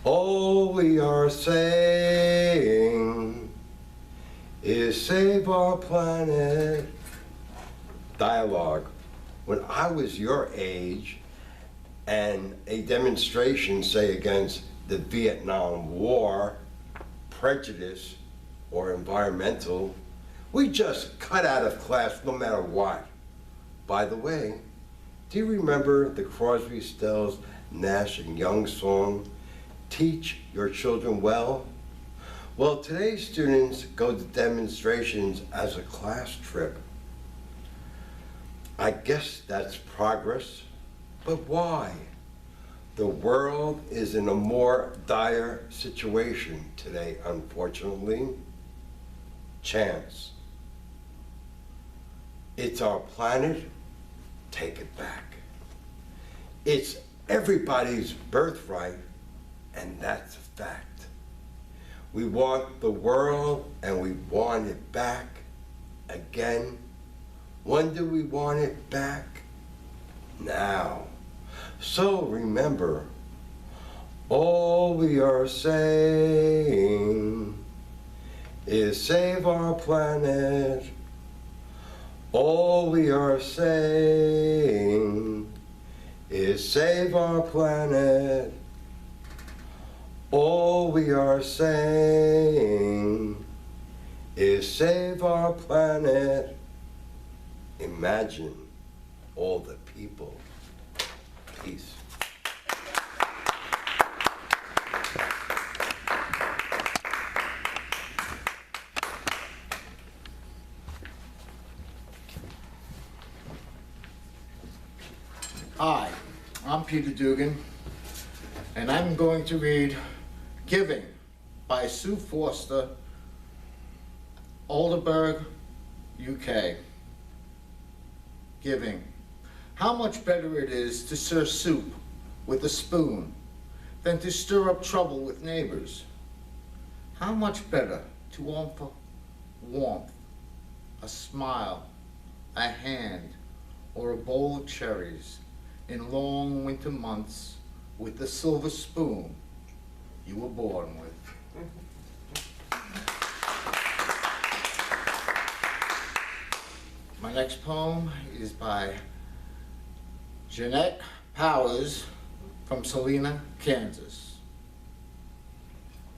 All we are saying is save our planet. Dialogue. When I was your age and a demonstration, say, against the Vietnam War, prejudice, or environmental, we just cut out of class no matter what. By the way, do you remember the Crosby, Stills, Nash and Young song, Teach Your Children Well? Well, today's students go to demonstrations as a class trip. I guess that's progress, but why? The world is in a more dire situation today, unfortunately. Chance. It's our planet, take it back. It's everybody's birthright, and that's a fact. We want the world, and we want it back again. When do we want it back? Now. So remember, all we are saying is save our planet. All we are saying is save our planet. All we are saying is save our planet. Imagine all the people. Peace. Hi, I'm Peter Dugan, and I'm going to read Giving by Sue Forster, Aldeburgh, UK. Giving. How much better it is to serve soup with a spoon than to stir up trouble with neighbors. How much better to offer warmth, a smile, a hand, or a bowl of cherries in long winter months with the silver spoon you were born with. My next poem is by Jeanette Powers from Salinas, Kansas.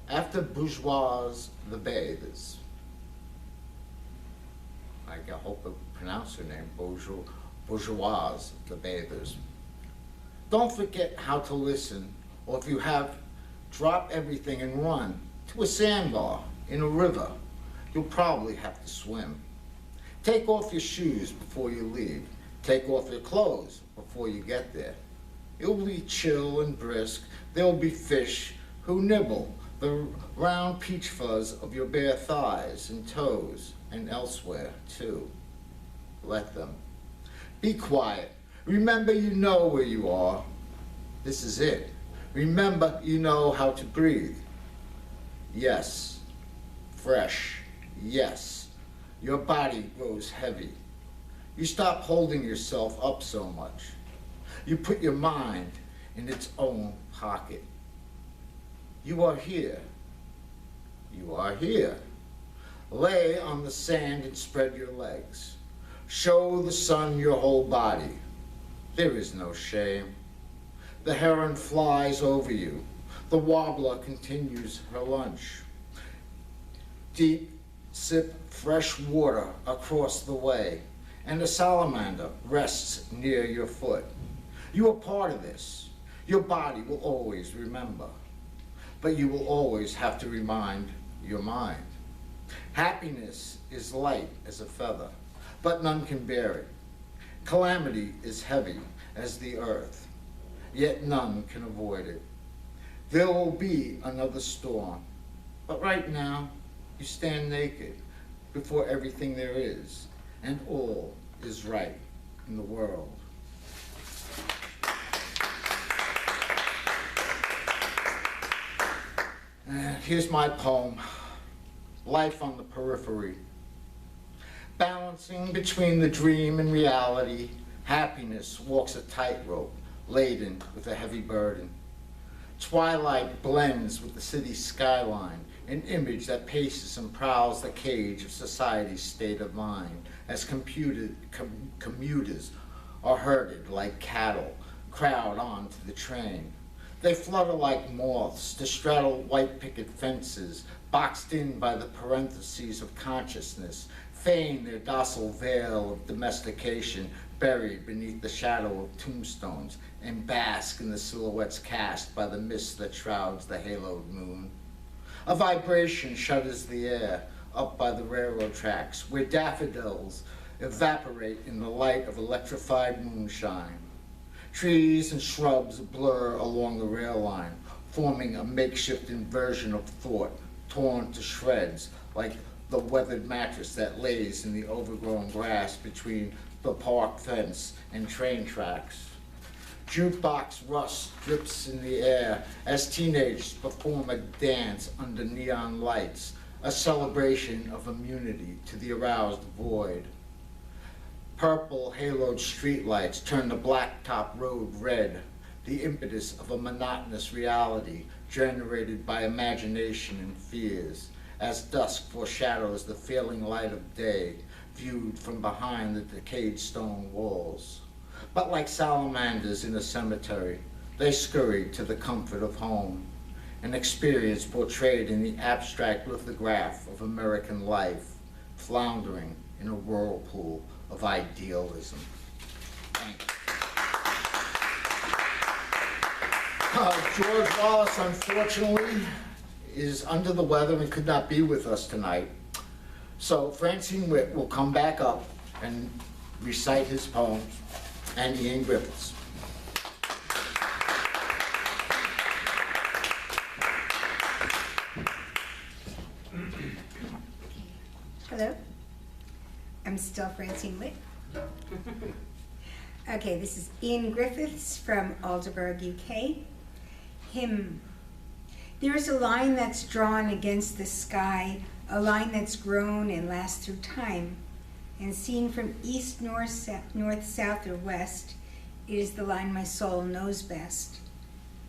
After bourgeois the bathers. I hope I pronounce her name, bourgeois the bathers. Don't forget how to listen, or if you have, drop everything and run to a sandbar in a river. You'll probably have to swim. Take off your shoes before you leave. Take off your clothes before you get there. It'll be chill and brisk. There'll be fish who nibble the round peach fuzz of your bare thighs and toes, and elsewhere too. Let them. Be quiet. Remember, you know where you are. This is it. Remember, you know how to breathe. Yes. Fresh. Yes. Your body grows heavy. You stop holding yourself up so much. You put your mind in its own pocket. You are here. You are here. Lay on the sand and spread your legs. Show the sun your whole body. There is no shame. The heron flies over you. The wobbler continues her lunch. Deep sip fresh water across the way, and the salamander rests near your foot. You are part of this. Your body will always remember, but you will always have to remind your mind. Happiness is light as a feather, but none can bear it. Calamity is heavy as the earth, yet none can avoid it. There will be another storm, but right now you stand naked before everything there is, and all is right in the world. And here's my poem, Life on the Periphery. Balancing between the dream and reality, happiness walks a tightrope laden with a heavy burden. Twilight blends with the city's skyline, an image that paces and prowls the cage of society's state of mind as commuters are herded like cattle, crowd onto the train. They flutter like moths to straddle white picket fences, boxed in by the parentheses of consciousness, feign their docile veil of domestication buried beneath the shadow of tombstones, and bask in the silhouettes cast by the mist that shrouds the haloed moon. A vibration shudders the air up by the railroad tracks, where daffodils evaporate in the light of electrified moonshine. Trees and shrubs blur along the rail line, forming a makeshift inversion of thought, torn to shreds like the weathered mattress that lays in the overgrown grass between the park fence and train tracks. Jukebox rust drips in the air as teenagers perform a dance under neon lights, a celebration of immunity to the aroused void. Purple haloed streetlights turn the blacktop road red, the impetus of a monotonous reality generated by imagination and fears, as dusk foreshadows the failing light of day, viewed from behind the decayed stone walls. But like salamanders in a cemetery, they scurry to the comfort of home, an experience portrayed in the abstract lithograph of American life, floundering in a whirlpool of idealism. Thank you. George Wallace, unfortunately, is under the weather and could not be with us tonight. So Francine Witt will come back up and recite his poems, and Ian Griffiths. Hello, I'm still Francine Witt. Okay, this is Ian Griffiths from Aldeburgh, UK. Hymn. There is a line that's drawn against the sky, a line that's grown and lasts through time, and seen from east, north, south, or west, it is the line my soul knows best.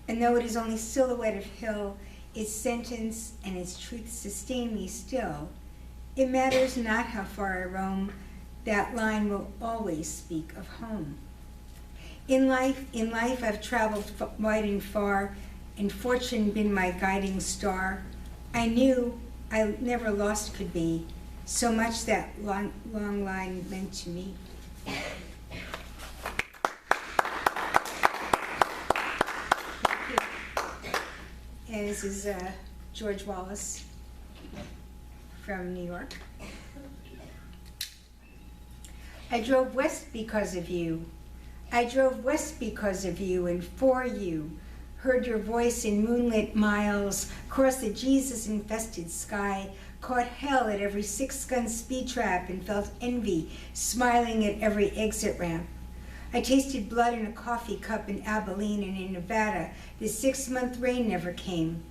And though it is only silhouette of hill, its sentence and its truth sustain me still. It matters not how far I roam, that line will always speak of home. In life I've traveled wide and far, and fortune been my guiding star. I knew I never lost could be, so much that long line meant to me. And this is George Wallace from New York. I drove west because of you. I drove west because of you and for you. Heard your voice in moonlit miles, crossed the Jesus-infested sky, caught hell at every 6-gun speed trap and felt envy smiling at every exit ramp. I tasted blood in a coffee cup in Abilene, and in Nevada, the 6-month rain never came.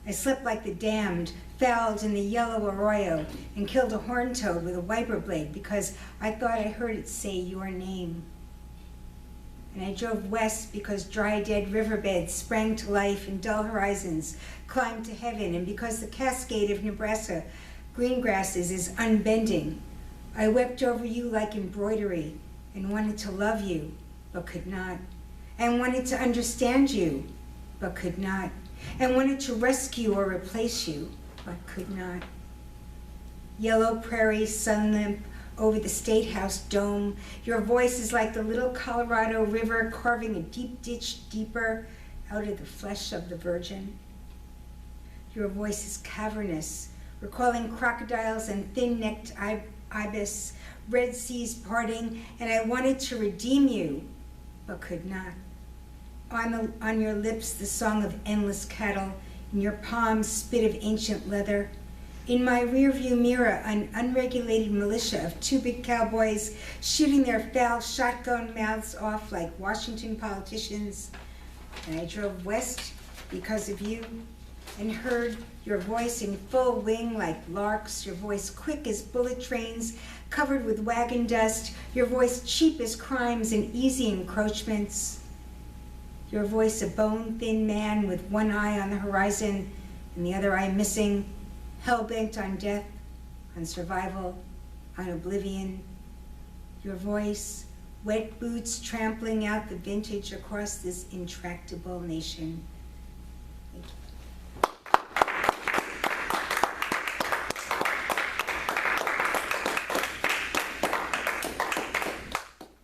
I slept like the damned, fouled in the yellow arroyo, and killed a horned toad with a wiper blade because I thought I heard it say your name. And I drove west because dry, dead riverbeds sprang to life and dull horizons climbed to heaven, and because the cascade of Nebraska green grasses is unbending. I wept over you like embroidery and wanted to love you, but could not, and wanted to understand you, but could not, and wanted to rescue or replace you, but could not. Yellow prairie sunlimp over the State House dome, your voice is like the little Colorado River carving a deep ditch deeper out of the flesh of the Virgin. Your voice is cavernous, recalling crocodiles and thin-necked ibis, red seas parting, and I wanted to redeem you, but could not. On your lips, the song of endless cattle, in your palms, spit of ancient leather. In my rearview mirror, an unregulated militia of 2 big cowboys shooting their foul shotgun mouths off like Washington politicians. And I drove west because of you and heard your voice in full wing like larks, your voice quick as bullet trains covered with wagon dust, your voice cheap as crimes and easy encroachments. Your voice, a bone-thin man with one eye on the horizon and the other eye missing, hell-bent on death, on survival, on oblivion. Your voice, wet boots trampling out the vintage across this intractable nation. Thank you.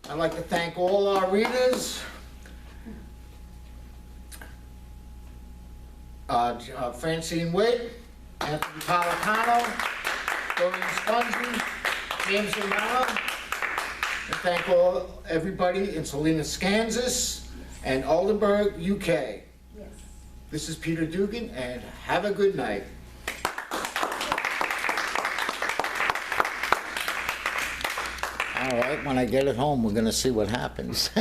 I'd like to thank all our readers. Francine Witt, Anthony Policano, Doreen Spongy, James Romano, and thank everybody in Salinas, Kansas, and Aldeburgh, UK. Yes. This is Peter Dugan, and have a good night. All right, when I get it home, we're gonna see what happens.